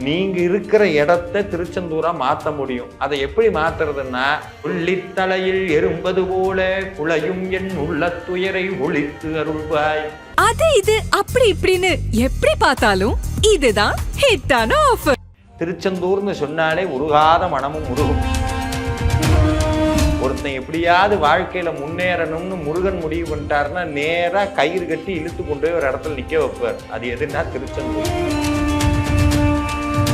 நீங்க இருக்கிற இடத்தை திருச்செந்தூரா மாத்த முடியும். அதை எப்படி மாத்துறதுன்னா, புள்ளித்தலையில் எறும்பது போல குளையும் என் உள்ள துயரை ஒழித்து அருள்வாய். அது இது அப்படி இப்படின்னு எப்படி பார்த்தாலும் இதுதான் ஹிட்டான ஆஃபர். திருச்செந்தூர்னு சொன்னாலே உருகாத மனமும் உருகும். ஒருத்தன் எப்படியாவது வாழ்க்கையில முன்னேறணும்னு முருகன் முடிவு பண்ணிட்டாருன்னா நேரா கயிறு கட்டி இழுத்து கொண்டு போய் ஒரு இடத்துல நிக்க வைப்பார். அது எதுனா திருச்செந்தூர்.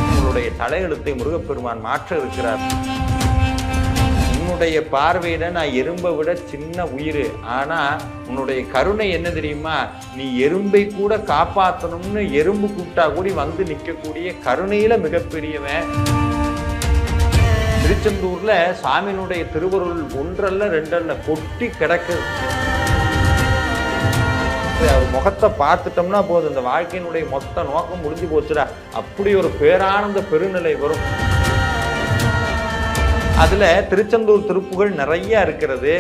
உங்களுடைய தலையெழுத்தை முருகப்பெருமான் மாற்ற இருக்கிறார். உன்னுடைய பார்வையில நான் எறும்பை விட சின்ன உயிர், ஆனா உன்னுடைய கருணை என்ன தெரியுமா, நீ எறும்பை கூட காப்பாற்றணும்னு எறும்பு கூட்டா கூடி வந்து நிற்கக்கூடிய கருணையில மிகப்பெரியவன். திருச்செந்தூர்ல சாமியினுடைய திருவருள் ஒன்றல்ல ரெண்டல்ல கொட்டி கிடக்குது. அவர் முகத்தை பார்த்துட்டோம்னா போதும், இந்த வாழ்க்கையினுடைய மொத்த நோக்கம் முடிஞ்சு போச்சுடா. அப்படி ஒரு பேரானந்த பெருநிலை வரும். அதுல திருச்செந்தூர் திருப்புகள் நிறைய இருக்கிறது.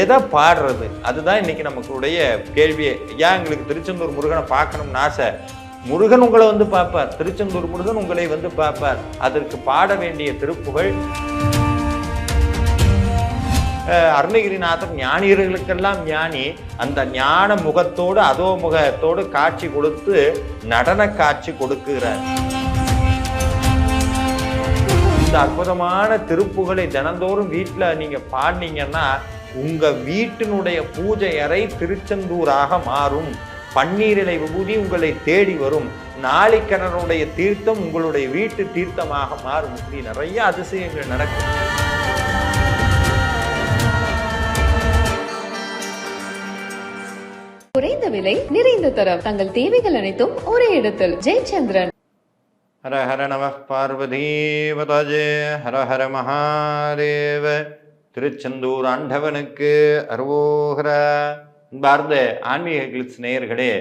எதை பாடுறது, அதுதான் இன்னைக்கு நமக்குடைய கேள்வியே. ஏன் எங்களுக்கு திருச்செந்தூர் முருகனை பார்க்கணும்னு ஆசை? முருகன் உங்களை வந்து பார்ப்பார், திருச்செந்தூர் முருகன் உங்களை வந்து பார்ப்பார். அதற்கு பாட வேண்டிய திருப்புகள். அருணகிரிநாதர் ஞானியர்களுக்கெல்லாம் ஞானி. அந்த ஞான முகத்தோடு அதோ முகத்தோடு காட்சி கொடுத்து நடன காட்சி கொடுக்குகிறார். இந்த அற்புதமான திருப்புகளை தினந்தோறும் வீட்டில் நீங்க பாடினீங்கன்னா உங்க வீட்டினுடைய பூஜை அறை திருச்செந்தூராக மாறும். பன்னீரிலை விபூதி உங்களை தேடி வரும். நாளிக்கணனுடைய தீர்த்தம் உங்களுடைய வீட்டு தீர்த்தமாக மாறும். இப்படி நிறைய அதிசயங்கள் நடக்கும். குறைந்த விலை, நிறைந்த தரம், தங்கள் தேவைகள் அனைத்தும் ஒரே இடத்தில். ஜெயச்சந்திரன். ஹர ஹர நம பார்வதீவதஜே ஹர ஹர மகாதேவ. திருச்செந்தூர் ஆண்டவனுக்கு அரோகர. பார்ந்த ஆன்மீக கிளிட்ஸ் நேயர்களே,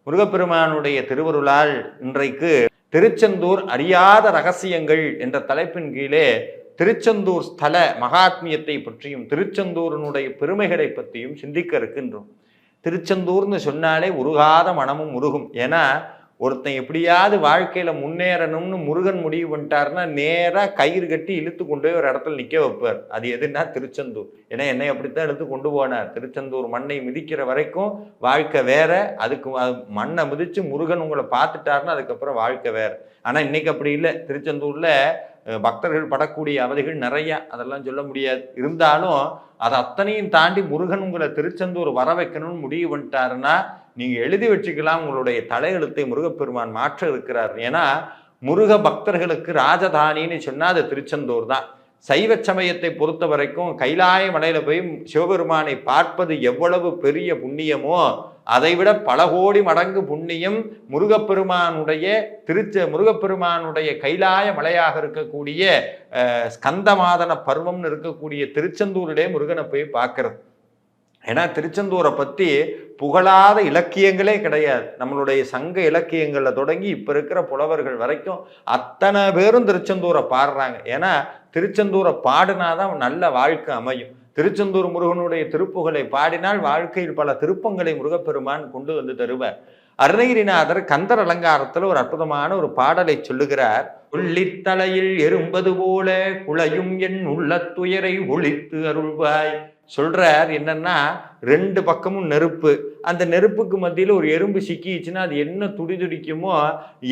முருகப்பெருமானுடைய திருவருளால் இன்றைக்கு திருச்செந்தூர் அறியாத ரகசியங்கள் என்ற தலைப்பின் கீழே திருச்செந்தூர் ஸ்தல மகாத்மியத்தை பற்றியும் திருச்செந்தூரினுடைய பெருமைகளை பற்றியும் சிந்திக்க இருக்கின்றோம். திருச்செந்தூர்னு சொன்னாலே உருகாத மனமும் உருகும். ஏன்னா ஒருத்தன் எப்படியாவது வாழ்க்கையில முன்னேறணும்னு முருகன் முடிவு பண்ணிட்டாருன்னா நேரா கயிறு கட்டி இழுத்து கொண்டு போய் ஒரு இடத்துல நிக்க வைப்பார். அது எதுனா திருச்செந்தூர். ஏன்னா என்னை அப்படித்தான் இழுத்து கொண்டு போனார். திருச்செந்தூர் மண்ணை மிதிக்கிற வரைக்கும் வாழ்க்கை வேற, அதுக்கு மண்ணை மிதிச்சு முருகன் உங்களை பார்த்துட்டாருன்னா அதுக்கப்புறம் வாழ்க்கை வேற. ஆனா இன்னைக்கு அப்படி இல்லை. திருச்செந்தூர்ல பக்தர்கள் படக்கூடிய அவதிகள் நிறைய, அதெல்லாம் சொல்ல முடியாது. இருந்தாலும் அதை அத்தனையும் தாண்டி முருகன் உங்களை திருச்செந்தூர் வர வைக்கணும்னு முடிவு பண்ணிட்டாருன்னா நீங்க எழுதி வச்சுக்கலாம். உங்களுடைய தலையெழுத்தை முருகப்பெருமான் மாற்ற இருக்கிறார். ஏன்னா முருக பக்தர்களுக்கு ராஜதானின்னு சொன்னா அது திருச்செந்தூர் தான். சைவ சமயத்தை பொறுத்த வரைக்கும் கைலாய மலையில போய் சிவபெருமானை பார்ப்பது எவ்வளவு பெரிய புண்ணியமோ அதைவிட பல கோடி மடங்கு புண்ணியம் முருகப்பெருமானுடைய கைலாய மலையாக இருக்கக்கூடிய ஸ்கந்தமாதன பர்வம்னு இருக்கக்கூடிய திருச்செந்தூரிலே முருகனை போய் பார்க்கறது. ஏன்னா திருச்செந்தூரை பற்றி புகழாத இலக்கியங்களே கிடையாது. நம்மளுடைய சங்க இலக்கியங்கள்ல தொடங்கி இப்ப இருக்கிற புலவர்கள் வரைக்கும் அத்தனை பேரும் திருச்செந்தூரை பாடுறாங்க. ஏன்னா திருச்செந்தூரை பாடினாதான் நல்ல வாழ்க்கை அமையும். திருச்செந்தூர் முருகனுடைய திருப்புகளை பாடினால் வாழ்க்கையில் பல திருப்பங்களை முருகப்பெருமான் கொண்டு வந்து தருவார். அருணகிரிநாதர் கந்தர் அலங்காரத்துல ஒரு அற்புதமான ஒரு பாடலை சொல்லுகிறார். புள்ளித்தலையில் எறும்பது போல குளையும் என் உள்ள துயரை ஒழித்து அருள்வாய். சொல்றார் என்னன்னா, ரெண்டு பக்கமும் நெருப்பு. அந்த நெருப்புக்கு மத்தியில் ஒரு எறும்பு சிக்கிச்சுன்னா அது என்ன துடிதுடிக்குமோ,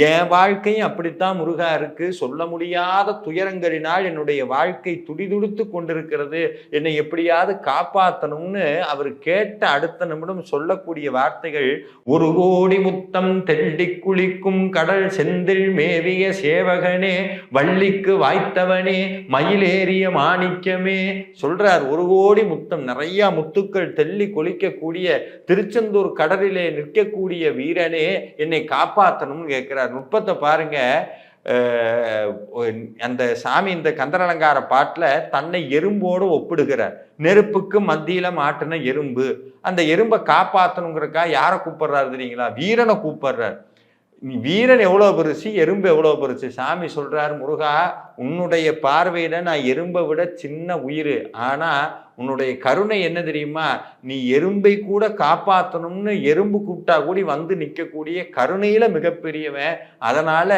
என் வாழ்க்கையும் அப்படித்தான் முருகா இருக்கு. சொல்ல முடியாத துயரங்களினால் என்னுடைய வாழ்க்கை துடிதுடித்து கொண்டிருக்கிறது. என்னை எப்படியாவது காப்பாற்றணும்னு அவர் கேட்ட அடுத்த நிமிடம் சொல்லக்கூடிய வார்த்தைகள், ஒரு கோடி முத்தம் தெண்டி குளிக்கும் கடல் செந்தில் மேவிய சேவகனே, வள்ளிக்கு வாய்த்தவனே, மயிலேறிய மாணிக்கமே. சொல்றார், ஒரு கோடி முத்தம், நிறைய முத்துக்கள் தெள்ளி கொளிக்கக்கூடிய திருச்செந்தூர் கடலிலே நிற்கக்கூடிய வீரனே, என்னை காப்பாற்றணும்னு கேட்கிறார். நுட்பத்தை பாருங்க. அந்த சாமி இந்த கந்தரலங்கார பாட்டுல தன்னை எறும்போடு ஒப்பிடுகிறார். நெருப்புக்கு மத்தியில மாட்டின எறும்பு. அந்த எறும்பை காப்பாற்றணுங்கிறக்கா யாரை கூப்பிடுறாரு தெரியுங்களா? வீரனை கூப்பிடுறார். வீரன் எவ்வளவு பெருசு, எறும்பு எவ்வளவு பெருசு. சாமி சொல்றாரு, முருகா உன்னுடைய பார்வையில நான் எறும்பை விட சின்ன உயிர், ஆனா உன்னுடைய கருணை என்ன தெரியுமா, நீ எறும்பை கூட காப்பாற்றணும்னு எறும்பு கூப்பிட்டா கூடி வந்து நிற்கக்கூடிய கருணையில மிகப்பெரியவன். அதனால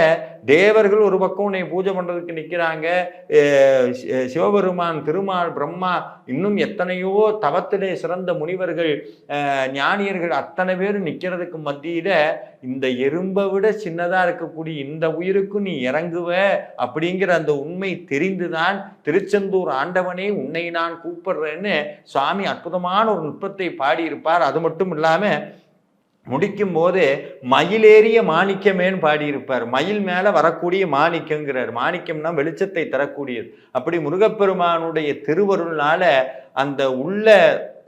தேவர்கள் ஒரு பக்கம் உன்னை பூஜை பண்றதுக்கு நிற்கிறாங்க, சிவபெருமான், திருமால், பிரம்மா, இன்னும் எத்தனையோ தவத்திலே சிறந்த முனிவர்கள், ஞானியர்கள் அத்தனை பேரும் நிற்கிறதுக்கு மத்தியில இந்த எறும்பை விட சின்னதா இருக்கக்கூடிய இந்த உயிருக்கும் நீ இறங்குவ அப்படிங்கிற அந்த உண்மை தெரிந்துதான் திருச்செந்தூர் ஆண்டவனே உன்னை நான் கூப்பிடுறேன்னு சுவாமி அற்புதமான ஒரு நுட்பத்தை பாடியிருப்பார். அது மட்டும் இல்லாம முடிக்கும் போது மயிலேறிய மாணிக்கமேன்னு பாடியிருப்பார். மயில் மேல வரக்கூடிய மாணிக்கங்கிறார். மாணிக்கம்னா வெளிச்சத்தை தரக்கூடியது. அப்படி முருகப்பெருமானுடைய திருவருள்னால அந்த உள்ள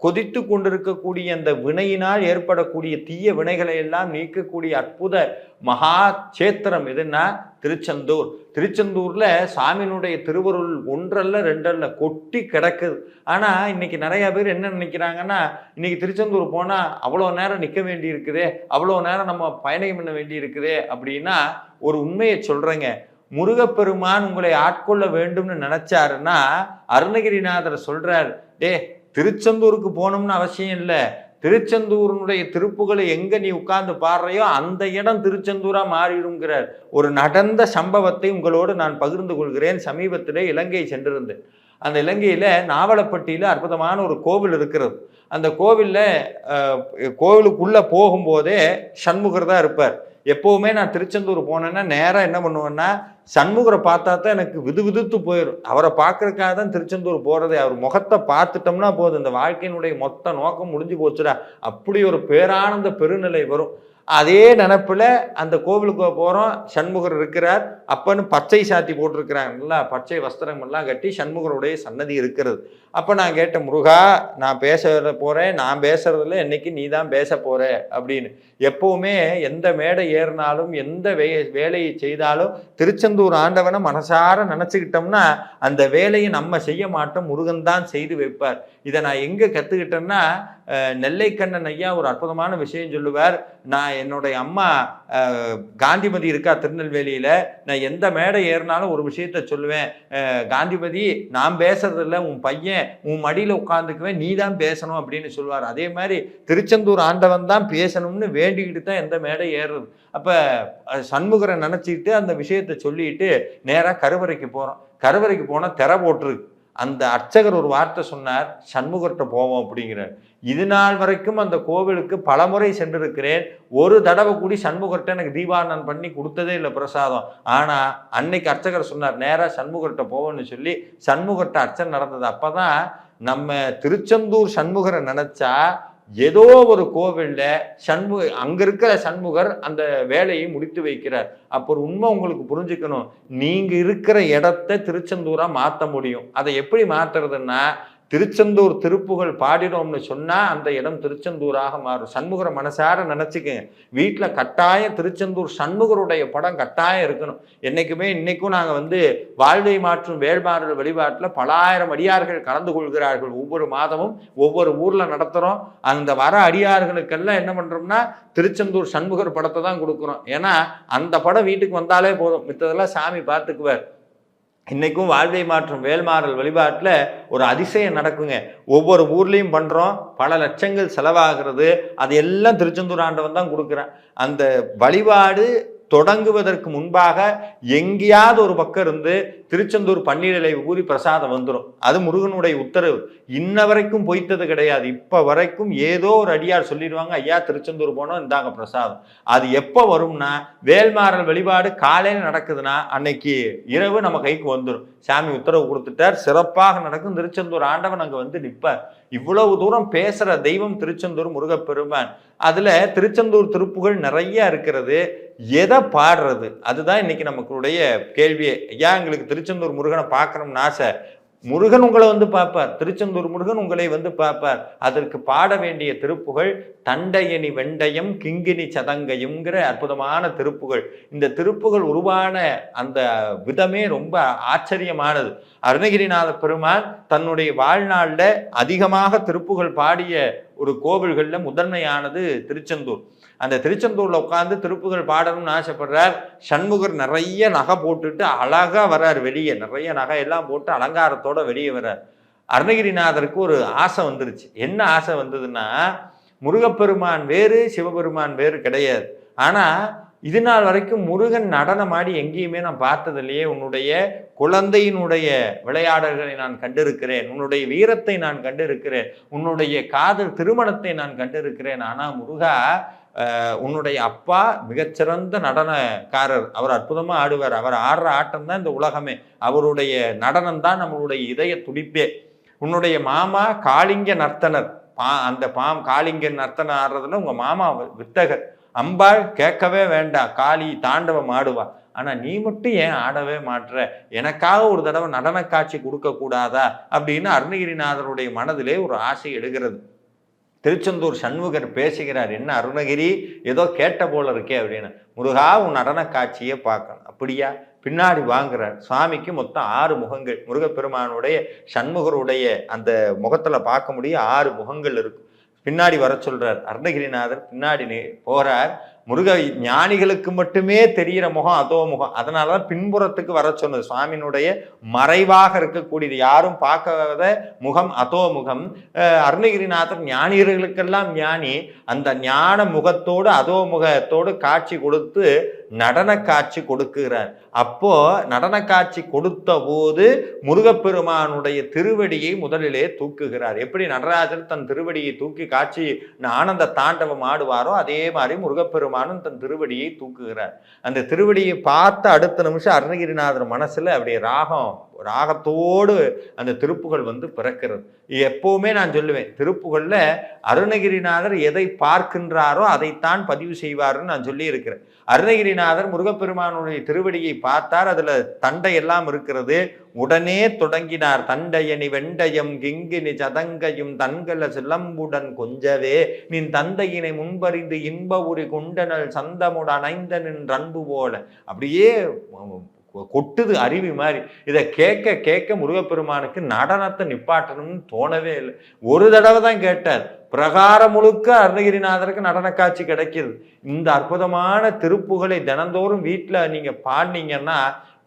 கொதித்து கொண்டிருக்கக்கூடிய அந்த வினையினால் ஏற்படக்கூடிய தீய வினைகளை எல்லாம் நீக்கக்கூடிய அற்புத மகா சேத்திரம் எதுன்னா திருச்செந்தூர். திருச்செந்தூர்ல சாமியினுடைய திருவருள் ஒன்றல்ல ரெண்டல்ல கொட்டி கிடக்குது. ஆனா இன்னைக்கு நிறைய பேர் என்ன நினைக்கிறாங்கன்னா, இன்னைக்கு திருச்செந்தூர் போனா அவ்வளோ நேரம் நிற்க வேண்டி இருக்குதே, அவ்வளோ நேரம் நம்ம பயணம் பண்ண வேண்டி இருக்குதே அப்படின்னா, ஒரு உண்மையை சொல்றேங்க. முருகப்பெருமான் உங்களை ஆட்கொள்ள வேண்டும்னு நினைச்சாருன்னா அருணகிரிநாதர் சொல்றார், திருச்செந்தூருக்கு போகணும்னு அவசியம் இல்லை, திருச்செந்தூருடைய திருப்புகளை எங்க நீ உட்கார்ந்து பாடுறையோ அந்த இடம் திருச்செந்தூரா மாறிடுங்கிறார். ஒரு நடந்த சம்பவத்தை உங்களோடு நான் பகிர்ந்து கொள்கிறேன். சமீபத்திலே இலங்கை சென்றிருந்தேன். அந்த இலங்கையில நாவலப்பட்டியில அற்புதமான ஒரு கோவில் இருக்கிறது. அந்த கோவிலுக்குள்ள போகும்போதே சண்முகர் தான் இருப்பார். எப்போவுமே நான் திருச்செந்தூர் போனேன்னா நேராக என்ன பண்ணுவேன்னா, சண்முகரை பார்த்தா தான் எனக்கு விதுவிதுத்து போயிடும். அவரை பார்க்கறதுக்காக தான் திருச்செந்தூர் போகிறதே. அவர் முகத்தை பார்த்துட்டோம்னா போதும், இந்த வாழ்க்கையினுடைய மொத்த நோக்கம் முடிஞ்சு போச்சுடா, அப்படி ஒரு பேரானந்த பெருநிலை வரும். அதே நினப்பில் அந்த கோவிலுக்கு போகிறோம், சண்முகர் இருக்கிறார். அப்பன்னு பச்சை சாத்தி போட்டிருக்கிறாங்கல்ல, பச்சை வஸ்திரம் எல்லாம் கட்டி சண்முகருடைய சன்னதி இருக்கிறது. அப்போ நான் கேட்டேன், முருகா நான் பேச போகிறேன், நான் பேசுறதில்ல, என்னைக்கு நீ தான் பேச போகிற அப்படின்னு. எப்போவுமே எந்த மேடை ஏறினாலும் எந்த வேலையை செய்தாலும் திருச்செந்தூர் ஆண்டவனை மனசார நினச்சிக்கிட்டோம்னா அந்த வேலையை நம்ம செய்ய மாட்டோம், முருகன் தான் செய்து வைப்பார். இதை நான் எங்கே கற்றுக்கிட்டேன்னா, நெல்லைக்கண்ணன் ஐயா ஒரு அற்புதமான விஷயம் சொல்லுவார். நான் என்னுடைய அம்மா காந்திமதி இருக்கா திருநெல்வேலியில், நான் எந்த மேடை ஏறினாலும் ஒரு விஷயத்த சொல்லுவேன், காந்திமதி நான் பேசுறதில்ல, உன் பையன் உன் மடியில் உட்காந்துக்குவேன், நீ தான் பேசணும் அப்படின்னு சொல்லுவார். அதே மாதிரி திருச்செந்தூர் ஆண்டவன் தான் பேசணும்னு வேண்டிக்கிட்டு தான் எந்த மேடை ஏறுறது. அப்போ சண்முகரை நினச்சிக்கிட்டு அந்த விஷயத்த சொல்லிட்டு நேராக கருவறைக்கு போகிறோம். கருவறைக்கு போனால் திரை போட்டிருக்கு. அந்த அர்ச்சகர் ஒரு வார்த்தை சொன்னார், சண்முகர்கிட்ட போவோம் அப்படிங்கிறார். இது நாள் வரைக்கும் அந்த கோவிலுக்கு பலமுறை சென்றிருக்கிறேன், ஒரு தடவை கூடி சண்முகர்கிட்ட எனக்கு தீபாவளி பண்ணி கொடுத்ததே இல்லை பிரசாதம். ஆனால் அன்னைக்கு அர்ச்சகர் சொன்னார், நேராக சண்முகர்கிட்ட போவோம்னு சொல்லி சண்முகர்கிட்ட அர்ச்சனை நடந்தது. அப்போ தான் நம்ம திருச்செந்தூர் சண்முகரை நினச்சா ஏதோ ஒரு கோவிலில் அங்கே இருக்கிற சண்முகர் அந்த வேலையை முடித்து வைக்கிறார். அப்போ ஒரு உண்மை உங்களுக்கு புரிஞ்சுக்கணும், நீங்கள் இருக்கிற இடத்த திருச்செந்தூராக மாற்ற முடியும். அதை எப்படி மாற்றுறதுன்னா, திருச்செந்தூர் திருப்புகள் பாடினோம்னு சொன்னால் அந்த இடம் திருச்செந்தூராக மாறும். சண்முகரை மனசார நினச்சிக்கங்க. வீட்டில் கட்டாயம் திருச்செந்தூர் சண்முகருடைய படம் கட்டாயம் இருக்கணும். என்றைக்குமே இன்னைக்கும் நாங்கள் வாழ்வை மாற்றும் வேள்மாறல் வழிபாட்டில் பல ஆயிரம் அடியார்கள் கலந்து கொள்கிறார்கள். ஒவ்வொரு மாதமும் ஒவ்வொரு ஊரில் நடத்துகிறோம். அந்த வர அடியார்களுக்கெல்லாம் என்ன பண்ணுறோம்னா திருச்செந்தூர் சண்முகர் படத்தை தான் கொடுக்குறோம். ஏன்னா அந்த படம் வீட்டுக்கு வந்தாலே போதும், மித்ததெல்லாம் சாமி பார்த்துக்குவார். இன்னைக்கும் வாழ்வை மாற்றும் வேல்மாறல் வழிபாட்டில் ஒரு அதிசயம் நடக்குங்க. ஒவ்வொரு ஊர்லேயும் பண்ணுறோம், பல லட்சங்கள் செலவாகிறது. அது எல்லாம் திருச்செந்தூர் ஆண்டவன் தான் கொடுக்குறேன். அந்த வழிபாடு தொடங்குவதற்கு முன்பாக எங்கேயாவது ஒரு பக்கம் இருந்து திருச்செந்தூர் பன்னீரிலை ஊறி பிரசாதம் வந்துடும். அது முருகனுடைய உத்தரவு. இன்ன வரைக்கும் பொய்த்தது கிடையாது. இப்போ வரைக்கும் ஏதோ ஒரு அடியார் சொல்லிடுவாங்க, ஐயா திருச்செந்தூர் போனோம் இந்தாங்க பிரசாதம். அது எப்போ வரும்னா, வேல்மாறல் வழிபாடு காலையில் நடக்குதுன்னா அன்னைக்கு இரவு நம்ம கைக்கு வந்துடும். சாமி உத்தரவு கொடுத்துட்டார், சிறப்பாக நடக்கும். திருச்செந்தூர் ஆண்டவன் அங்கே நிற்பார். இவ்வளவு தூரம் பேசுகிற தெய்வம் திருச்செந்தூர் முருகப்பெருமான். அதில் திருச்செந்தூர் திருப்புகள் நிறைய இருக்கிறது. எதை பாடுறது, அதுதான் இன்னைக்கு நமக்குடைய கேள்வியே. ஐயா எங்களுக்கு திருச்செந்தூர் முருகனை பார்க்கணும்னு ஆசை. முருகன் உங்களை பார்ப்பார், திருச்செந்தூர் முருகன் உங்களை பார்ப்பார். அதற்கு பாட வேண்டிய திருப்புகள் தண்டையணி வெண்டயம் கிங்கினி சதங்கையுங்கிற அற்புதமான திருப்புகள். இந்த திருப்புகள் உருவான அந்த விதமே ரொம்ப ஆச்சரியமானது. அருணகிரிநாத பெருமான் தன்னுடைய வாழ்நாளில் அதிகமாக திருப்புகள் பாடிய ஒரு கோவில்களில் முதன்மையானது திருச்செந்தூர். அந்த திருச்செந்தூரில் உட்காந்து திருப்புகள் பாடணும்னு ஆசைப்படுறார். சண்முகர் நிறைய நகை போட்டுட்டு அழகாக வர்றார் வெளியே, நிறைய நகை எல்லாம் போட்டு அலங்காரத்தோடு வெளியே வர்றார். அருணகிரிநாதருக்கு ஒரு ஆசை வந்துருச்சு. என்ன ஆசை வந்ததுன்னா, முருகப்பெருமான் வேறு சிவபெருமான் வேறு கிடையாது. ஆனா இது நாள் வரைக்கும் முருகன் நடனமாடி எங்கேயுமே நான் பார்த்தது இல்லையே. உன்னுடைய குழந்தையினுடைய விளையாடல்களை நான் கண்டிருக்கிறேன், உன்னுடைய வீரத்தை நான் கண்டிருக்கிறேன், உன்னுடைய காதல் திருமணத்தை நான் கண்டிருக்கிறேன். ஆனா முருகா, உன்னுடைய அப்பா மிகச்சிறந்த நடனக்காரர், அவர் அற்புதமா ஆடுவார், அவர் ஆடுற ஆட்டம் தான் இந்த உலகமே, அவருடைய நடனம் தான் நம்மளுடைய இதய துடிப்பே. உன்னுடைய மாமா காளிங்க நர்த்தனர், அந்த காளிங்க நர்த்தனம் ஆடுறதுல உங்க மாமா வித்தகர். அம்பாள் கேட்கவே வேண்டாம், காளி தாண்டவம் ஆடுவா. ஆனா நீ மட்டும் ஏன் ஆடவே மாட்ற, எனக்காக ஒரு தடவை நடன காட்சி கொடுக்க கூடாதா அப்படின்னு அருணகிரிநாதருடைய மனதிலே ஒரு ஆசை எடுகிறது. திருச்செந்தூர் சண்முகர் பேசுகிறார், என்ன அருணகிரி ஏதோ கேட்ட போல இருக்கே அப்படின்னு. முருகா, உன் நடன காட்சியை பார்க்கணும். அப்படியா, பின்னாடி வாங்குறார். சுவாமிக்கு மொத்தம் 6 முகங்கள். முருகப்பெருமானுடைய சண்முகருடைய அந்த முகத்துல பார்க்க முடியும் 6 முகங்கள் இருக்கும். பின்னாடி வர சொல்றார் அருணகிரிநாதர். பின்னாடி போறார். முருக ஞானிகளுக்கு மட்டுமே தெரிகிற முகம் அதோ முகம். அதனாலதான் பின்புறத்துக்கு வர சொன்னது. சுவாமியினுடைய மறைவாக இருக்கக்கூடியது, யாரும் பார்க்காத முகம் அதோ முகம். அருணகிரிநாதர் ஞானியர்களுக்கெல்லாம் ஞானி. அந்த ஞான முகத்தோடு அதோ முகத்தோடு காட்சி கொடுத்து நடன காட்சி கொடுக்குகிறார். அப்போ நடன காட்சி கொடுத்த போது முருகப்பெருமானுடைய திருவடியை முதலிலே தூக்குகிறார். எப்படி நடராஜர் தன் திருவடியை தூக்கி காட்சி ஆனந்த தாண்டவம் ஆடுவாரோ அதே மாதிரி முருகப்பெருமானும் தன் திருவடியை தூக்குகிறார். அந்த திருவடியை பார்த்த அடுத்த நிமிஷம் அருணகிரிநாதர் மனசுல அப்படியே ராகத்தோடு அந்த திருப்புகள் பிறக்கிறது. எப்பவுமே நான் சொல்லுவேன், திருப்புகள்ல அருணகிரிநாதர் எதை பார்க்கின்றாரோ அதைத்தான் பதிவு செய்வார்னு நான் சொல்லி இருக்கிறேன். அருணகிரிநாதர் முருகப்பெருமானுடைய திருவடியை பார்த்தார், அதுல தண்டை எல்லாம் இருக்கிறது. உடனே தொடங்கினார், தண்டையணி வெண்டயம் கிங்கினி சதங்கையும் தன்கல சிலம்புடன் கொஞ்சவே நின் தந்தையினை முன்பறிந்து இன்ப உரி குண்டனல் சந்தமுட அணைந்த நின் அன்பு போல. அப்படியே கொட்டுது அருவி மாதிரி. இதை கேட்க கேட்க முருகப்பெருமானுக்கு நடனத்தை நிப்பாட்டணும்னு தோணவே இல்லை. ஒரு தடவை தான் கேட்டார். பிரகாரம் முழுக்க அருணகிரிநாதருக்கு நடன காட்சி கிடைக்கிது. இந்த அற்புதமான திருப்புகளை தினந்தோறும் வீட்டில் நீங்க பாடினீங்கன்னா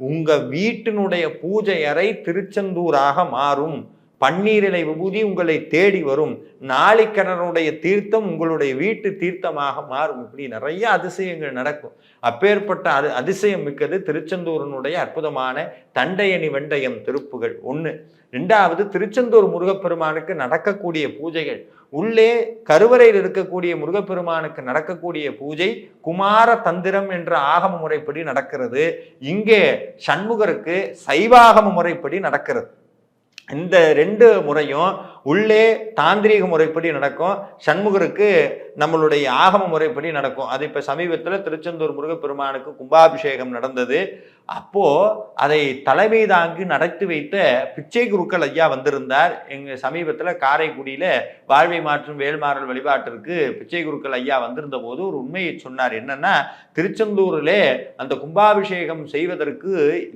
உங்க வீட்டினுடைய பூஜை அறை திருச்செந்தூராக மாறும். பன்னீரிலை விபூதி உங்களை தேடி வரும். நாளிக்கிணறுடைய தீர்த்தம் உங்களுடைய வீட்டு தீர்த்தமாக மாறும். இப்படி நிறைய அதிசயங்கள் நடக்கும். அப்பேற்பட்ட அதிசயம் மிக்கது திருச்செந்தூரனுடைய அற்புதமான தண்டையணி வெண்டயம் திருப்புகள் 1. 2வது, திருச்செந்தூர் முருகப்பெருமானுக்கு நடக்கக்கூடிய பூஜைகள். உள்ளே கருவறையில் இருக்கக்கூடிய முருகப்பெருமானுக்கு நடக்கக்கூடிய பூஜை குமார தந்திரம் என்ற ஆகம முறைப்படி நடக்கிறது. இங்கே சண்முகருக்கு சைவாகம முறைப்படி நடக்கிறது. இந்த 2 முறையும் உள்ளே தாந்திரீக முறைப்படி நடக்கும், சண்முகருக்கு நம்மளுடைய ஆகம முறைப்படி நடக்கும். அது இப்ப சமீபத்தில் திருச்செந்தூர் முருகப்பெருமானுக்கு கும்பாபிஷேகம் நடந்தது. அப்போ அதை தலைமை தாங்கி நடத்தி வைத்த பிச்சை குருக்கள் ஐயா வந்திருந்தார். எங்க சமீபத்தில் காரைக்குடியில வாழ்வை மாற்றும் வேல்மாறல் வழிபாட்டிற்கு பிச்சை குருக்கள் ஐயா வந்திருந்த போது ஒரு உண்மையை சொன்னார். என்னன்னா, திருச்செந்தூரிலே அந்த கும்பாபிஷேகம் செய்வதற்கு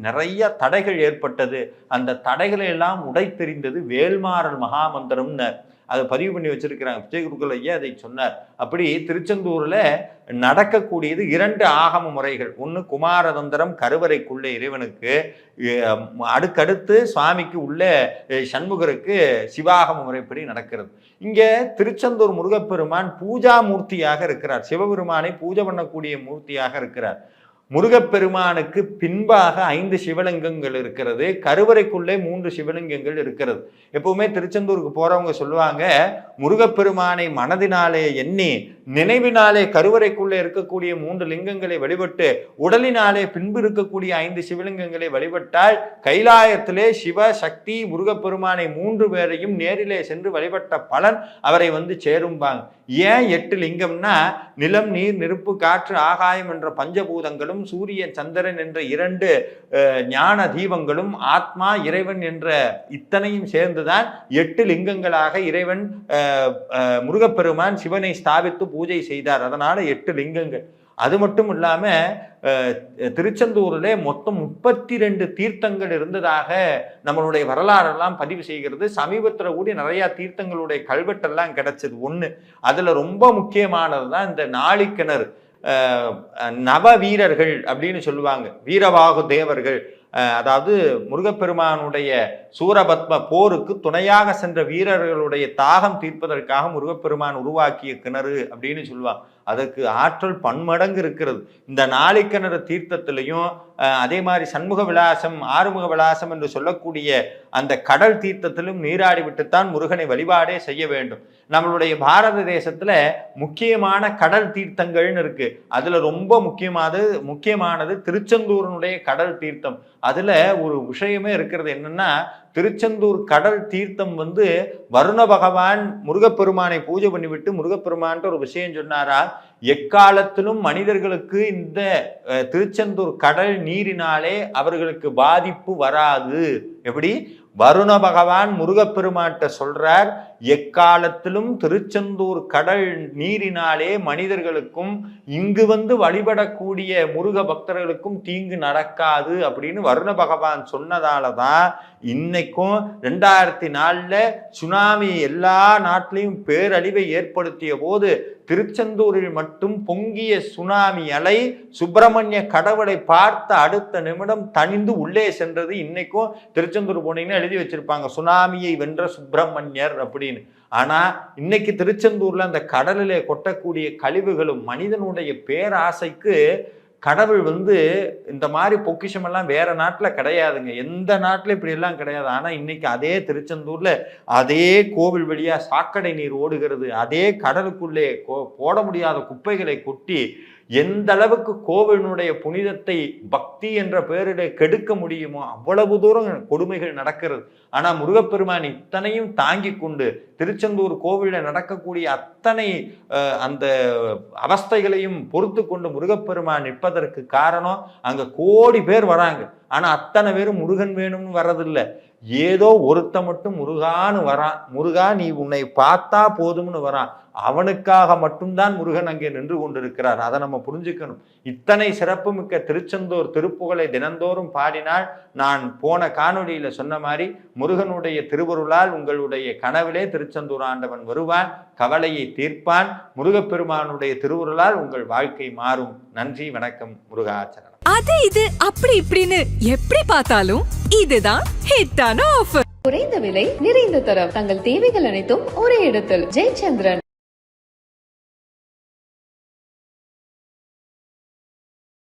நிறைய தடைகள் ஏற்பட்டது. அந்த தடைகளை எல்லாம் உடைத்தெறிந்தது வேல்மாறல் மகாமந்திரம்னு அதை பதிவு பண்ணி வச்சிருக்கிறாங்க. பிச்சை குருக்கள் ஐயா அதை சொன்னார். அப்படி திருச்செந்தூர்ல நடக்கக்கூடியது 2 ஆகம முறைகள். 1 குமாரதந்திரம், கருவறைக்குள்ளே இறைவனுக்கு, அடுக்கடுத்து சுவாமிக்கு உள்ள சண்முகருக்கு சிவாகம முறைப்படி நடக்கிறது. இங்க திருச்செந்தூர் முருகப்பெருமான் பூஜா மூர்த்தியாக இருக்கிறார். சிவபெருமானை பூஜை பண்ணக்கூடிய மூர்த்தியாக இருக்கிறார். முருகப்பெருமானுக்கு பின்பாக 5 சிவலிங்கங்கள் இருக்கிறது. கருவறைக்குள்ளே 3 சிவலிங்கங்கள் இருக்கிறது. எப்பவுமே திருச்செந்தூருக்கு போறவங்க சொல்லுவாங்க, முருகப்பெருமானை மனதினாலே எண்ணி நினைவினாலே கருவறைக்குள்ளே இருக்கக்கூடிய 3 லிங்கங்களை வழிபட்டு உடலினாலே பின்பு இருக்கக்கூடிய 5 சிவலிங்கங்களை வழிபட்டால் கைலாயத்திலே சிவ சக்தி முருகப்பெருமானை 3 பேரையும் நேரிலே சென்று வழிபட்ட பலன் அவரை சேரும்பாங்க. ஏன் 8 லிங்கம்னா, நிலம், நீர், நெருப்பு, காற்று, ஆகாயம் என்ற பஞ்சபூதங்களும், சூரியன், சந்திரன் என்ற 2 ஞான தீபங்களும், ஆத்மா, இறைவன் என்ற இத்தனையும் சேர்ந்துதான் 8 லிங்கங்களாக இறைவன் முருகப்பெருமான் சிவனை ஸ்தாபித்து பூஜை செய்தார். அதனால 8 லிங்கங்கள். அது மட்டும் இல்லாம திருச்செந்தூரிலே மொத்தம் 32 தீர்த்தங்கள் இருந்ததாக நம்மளுடைய வரலாறெல்லாம் பதிவு செய்கிறது. சமீபத்தில் கூடி நிறைய தீர்த்தங்களுடைய கல்வெட்டெல்லாம் கிடைச்சது. 1 அதுல ரொம்ப முக்கியமானது தான் இந்த நாளிக்கிணறு. நவ வீரர்கள் அப்படின்னு சொல்லுவாங்க, வீரவாகு தேவர்கள். அதாவது முருகப்பெருமானுடைய சூரபத்ம போருக்கு துணையாக சென்ற வீரர்களுடைய தாகம் தீர்ப்பதற்காக முருகப்பெருமான் உருவாக்கிய கிணறு அப்படின்னு சொல்லுவாங்க. அதற்கு ஆற்றல் பன்மடங்கு இருக்கிறது. இந்த நாளிக்கிணறு தீர்த்தத்திலையும் அதே மாதிரி சண்முக விலாசம், ஆறுமுக விலாசம் என்று சொல்லக்கூடிய அந்த கடல் தீர்த்தத்திலும் நீராடி விட்டுத்தான் முருகனை வழிபாடே செய்ய வேண்டும். நம்மளுடைய பாரத தேசத்துல முக்கியமான கடல் தீர்த்தங்கள்னு இருக்கு. அதுல ரொம்ப முக்கியமானது திருச்செந்தூரினுடைய கடல் தீர்த்தம். அதுல ஒரு விஷயமே இருக்கிறது. என்னன்னா, திருச்செந்தூர் கடல் தீர்த்தம் வருண பகவான் முருகப்பெருமானை பூஜை பண்ணிவிட்டு முருகப்பெருமான்ட்டு ஒரு விஷயம் சொன்னாரா, எக்காலத்திலும் மனிதர்களுக்கு இந்த திருச்செந்தூர் கடல் நீரினாலே அவர்களுக்கு பாதிப்பு வராது. எப்படி? வருண பகவான் முருகப்பெருமான்ட்ட சொல்றார், எக்காலத்திலும் திருச்செந்தூர் கடல் நீரினாலே மனிதர்களுக்கும் இங்கு வழிபடக்கூடிய முருக பக்தர்களுக்கும் தீங்கு நடக்காது அப்படின்னு வருண பகவான் சொன்னதாலதான் இன்னைக்கும் 2004 சுனாமி எல்லா நாட்டிலையும் பேரழிவை ஏற்படுத்திய போது திருச்செந்தூரில் மட்டும் பொங்கிய சுனாமி அலை சுப்பிரமணிய கடவுளை பார்த்த அடுத்த நிமிடம் தணிந்து உள்ளே சென்றது. இன்னைக்கும் திருச்செந்தூர் போனீங்கன்னா எழுதி வச்சிருப்பாங்க, சுனாமியை வென்ற சுப்பிரமணியர் அப்படின்னு. ஆனா இன்னைக்கு திருச்செந்தூர்ல அந்த கடலிலே கொட்டக்கூடிய கழிவுகளும் மனிதனுடைய பேராசைக்கு கடவுள் இந்த மாதிரி பொக்கிஷம் எல்லாம் வேற நாட்டுல கிடையாதுங்க. எந்த நாட்டுல இப்படி எல்லாம் கிடையாது. ஆனா இன்னைக்கு அதே திருச்செந்தூர்ல அதே கோவில் வழியா சாக்கடை நீர் ஓடுகிறது. அதே கடலுக்குள்ளே போட முடியாத குப்பைகளை கொட்டி எந்த அளவுக்கு கோவிலினுடைய புனிதத்தை பக்தி என்ற பெயரிலே கெடுக்க முடியுமோ அவ்வளவு தூரம் கொடுமைகள் நடக்கிறது. ஆனா முருகப்பெருமான் இத்தனையும் தாங்கி கொண்டு திருச்செந்தூர் கோவிலில் நடக்கக்கூடிய அத்தனை அந்த அவஸ்தைகளையும் பொறுத்து கொண்டு முருகப்பெருமான் நிற்பதற்கு காரணம், அங்க கோடி பேர் வராங்க. ஆனா அத்தனை பேரும் முருகன் வேணும்னு வர்றதில்லை. ஏதோ ஒருத்த மட்டும் முருகான்னு வரான். முருகா நீ உன்னை பார்த்தா போதும்னு வரான். அவனுக்காக மட்டும்தான் முருகன் அங்கே நின்று கொண்டிருக்கிறார். அதை நம்ம புரிஞ்சுக்கணும். இத்தனை சிறப்புமிக்க திருச்செந்தூர் திருப்புகழை தினந்தோறும் பாடினால், நான் போன காணொலியில சொன்ன மாதிரி முருகனுடைய திருவருளால் உங்களுடைய கனவிலே திருச்செந்தூர் ஆண்டவன் வருவான், கவலையை தீர்ப்பான். முருகப்பெருமானுடைய திருவருளால் உங்கள் வாழ்க்கை மாறும். நன்றி, வணக்கம், முருகாச்சரணம். அது இது அப்படி இப்படின்னு எப்படி பார்த்தாலும் இதுதான் ஹிட்டான ஆஃபர். குறைந்த விலை, நிறைந்த தரம். தங்கள் தேவைகள் அனைத்தும் ஒரே இடத்தில். ஜெயச்சந்திரன்.